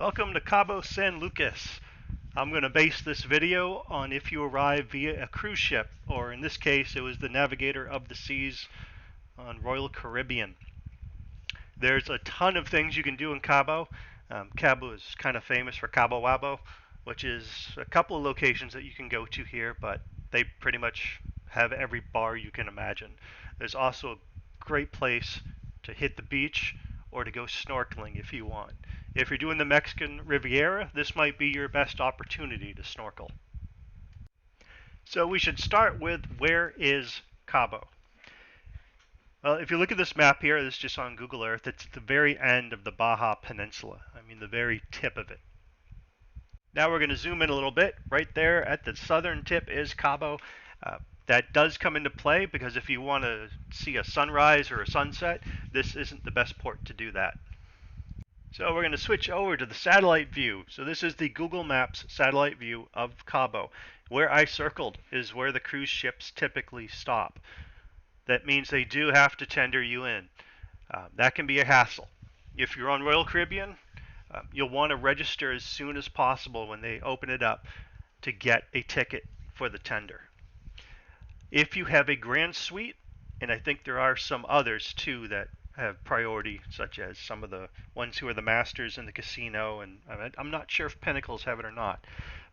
Welcome to Cabo San Lucas. I'm going to base this video on if you arrive via a cruise ship, or in this case it was the Navigator of the Seas on Royal Caribbean. There's a ton of things you can do in Cabo. Cabo is kind of famous for Cabo Wabo, which is a couple of locations that you can go to here, but they pretty much have every bar you can imagine. There's also a great place to hit the beach or to go snorkeling if you want. If you're doing the Mexican Riviera, this might be your best opportunity to snorkel. So we should start with, where is Cabo? Well, if you look at this map here, this is just on Google Earth, it's at the very end of the Baja Peninsula. I mean, the very tip of it. Now we're going to zoom in a little bit. Right there at the southern tip is Cabo. That does come into play because if you want to see a sunrise or a sunset, this isn't the best port to do that. So we're going to switch over to the satellite view. So this is the Google Maps satellite view of Cabo. Where I circled is where the cruise ships typically stop. That means they do have to tender you in. That can be a hassle. If you're on Royal Caribbean, you'll want to register as soon as possible when they open it up to get a ticket for the tender. If you have a grand suite, and I think there are some others too that have priority, such as some of the ones who are the masters in the casino, and I'm not sure if Pinnacles have it or not,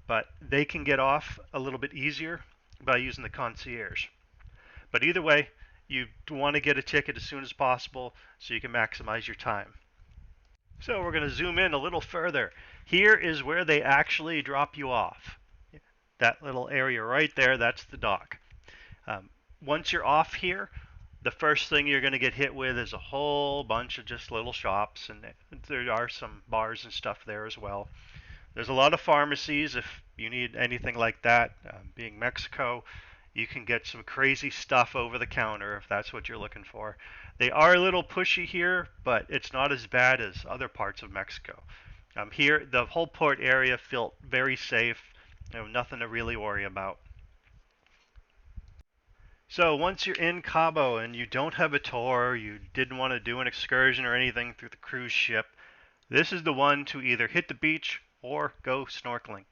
but they can get off a little bit easier by using the concierge. But either way, you want to get a ticket as soon as possible so you can maximize your time. So we're going to zoom in a little further. Here is where they actually drop you off. That little area right there, that's the dock. Once you're off here, the first thing you're going to get hit with is a whole bunch of just little shops, and there are some bars and stuff there as well. There's a lot of pharmacies if you need anything like that. Being Mexico, you can get some crazy stuff over the counter if that's what you're looking for. They are a little pushy here, but it's not as bad as other parts of Mexico. Here, the whole port area felt very safe. Nothing to really worry about. So once you're in Cabo and you don't have a tour, you didn't want to do an excursion or anything through the cruise ship, this is the one to either hit the beach or go snorkeling.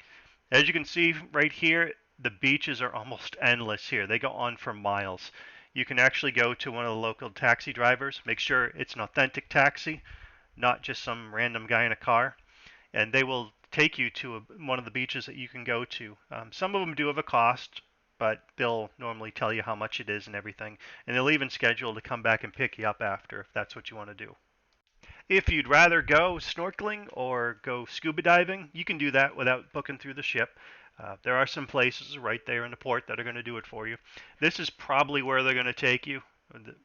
As you can see right here, the beaches are almost endless here. They go on for miles. You can actually go to one of the local taxi drivers, make sure it's an authentic taxi, not just some random guy in a car, and they will take you to one of the beaches that you can go to. Some of them do have a cost, but they'll normally tell you how much it is and everything, and they'll even schedule to come back and pick you up after if that's what you want to do. If you'd rather go snorkeling or go scuba diving, you can do that without booking through the ship. There are some places right there in the port that are going to do it for you. This is probably where they're going to take you,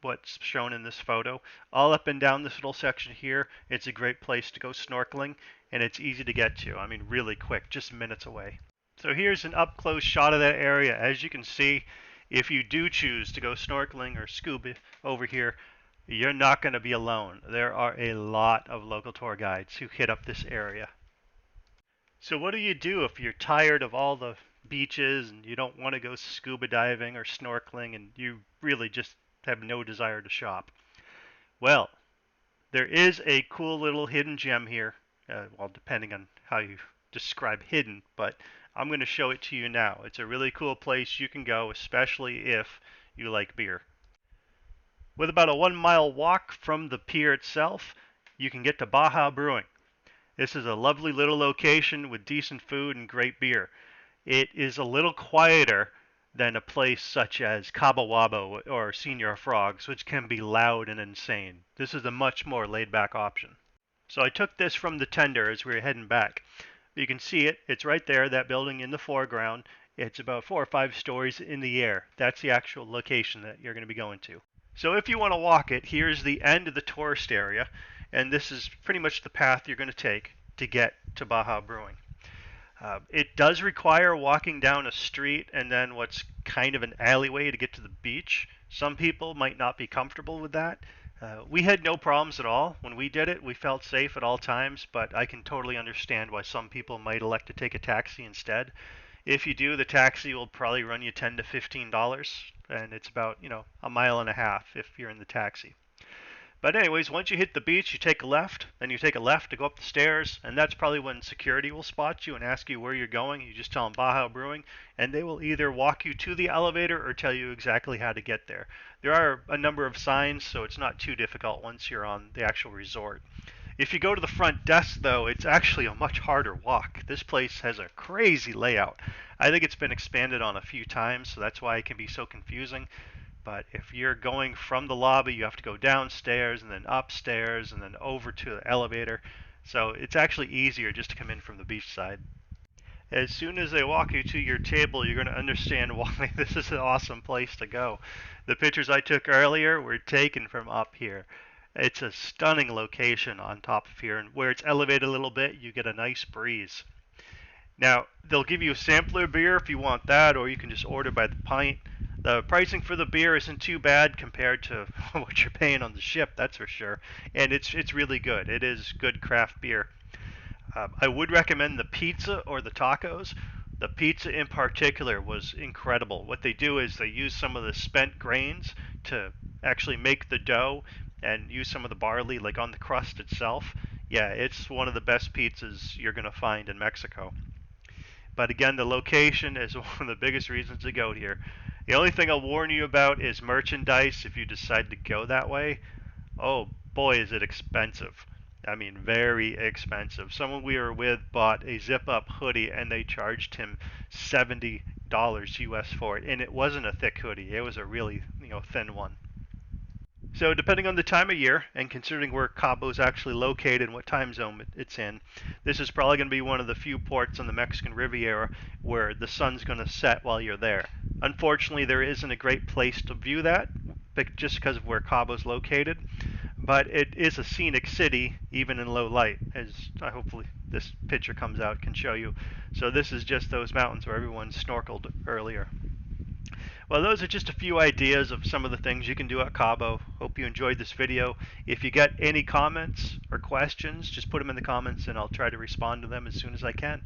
what's shown in this photo. All up and down this little section here, it's a great place to go snorkeling, and it's easy to get to. I mean, really quick, just minutes away. So here's an up-close shot of that area. As you can see, if you do choose to go snorkeling or scuba over here, you're not going to be alone. There are a lot of local tour guides who hit up this area. So what do you do if you're tired of all the beaches and you don't want to go scuba diving or snorkeling and you really just have no desire to shop? Well, there is a cool little hidden gem here. Well, depending on how you describe hidden, but I'm going to show it to you now. It's a really cool place you can go, especially if you like beer. With about a 1 mile walk from the pier itself, you can get to Baja Brewing. This is a lovely little location with decent food and great beer. It is a little quieter than a place such as Cabo Wabo or Senior Frogs, which can be loud and insane. This is a much more laid-back option. So I took this from the tender as we were heading back. You can see it. It's right there, that building in the foreground. It's about 4 or 5 stories in the air. That's the actual location that you're going to be going to. So if you want to walk it, here's the end of the tourist area, and this is pretty much the path you're going to take to get to Baja Brewing. It does require walking down a street and then what's kind of an alleyway to get to the beach. Some people might not be comfortable with that. We had no problems at all. When we did it, we felt safe at all times, but I can totally understand why some people might elect to take a taxi instead. If you do, the taxi will probably run you $10 to $15, and it's about, a mile and a half if you're in the taxi. But anyways, once you hit the beach, you take a left, then you take a left to go up the stairs, and that's probably when security will spot you and ask you where you're going. You just tell them Baja Brewing, and they will either walk you to the elevator or tell you exactly how to get there. There are a number of signs, so it's not too difficult once you're on the actual resort. If you go to the front desk, though, it's actually a much harder walk. This place has a crazy layout. I think it's been expanded on a few times, so that's why it can be so confusing. But if you're going from the lobby, you have to go downstairs and then upstairs and then over to the elevator. So it's actually easier just to come in from the beach side. As soon as they walk you to your table, you're going to understand why this is an awesome place to go. The pictures I took earlier were taken from up here. It's a stunning location on top of here, and where it's elevated a little bit, you get a nice breeze. Now, they'll give you a sampler beer if you want that, or you can just order by the pint. The pricing for the beer isn't too bad compared to what you're paying on the ship, that's for sure. And it's really good. It is good craft beer. I would recommend the pizza or the tacos. The pizza in particular was incredible. What they do is they use some of the spent grains to actually make the dough and use some of the barley like on the crust itself. Yeah, it's one of the best pizzas you're going to find in Mexico. But again, the location is one of the biggest reasons to go here. The only thing I'll warn you about is merchandise if you decide to go that way. Oh boy, is it expensive. I mean, very expensive. Someone we were with bought a zip-up hoodie and they charged him $70 US for it. And it wasn't a thick hoodie. It was a really, thin one. So depending on the time of year and considering where Cabo is actually located and what time zone it's in, this is probably going to be one of the few ports on the Mexican Riviera where the sun's going to set while you're there. Unfortunately, there isn't a great place to view that just because of where Cabo is located, but it is a scenic city even in low light, as hopefully this picture comes out can show you. So this is just those mountains where everyone snorkeled earlier. Well, those are just a few ideas of some of the things you can do at Cabo. Hope you enjoyed this video. If you got any comments or questions, just put them in the comments and I'll try to respond to them as soon as I can.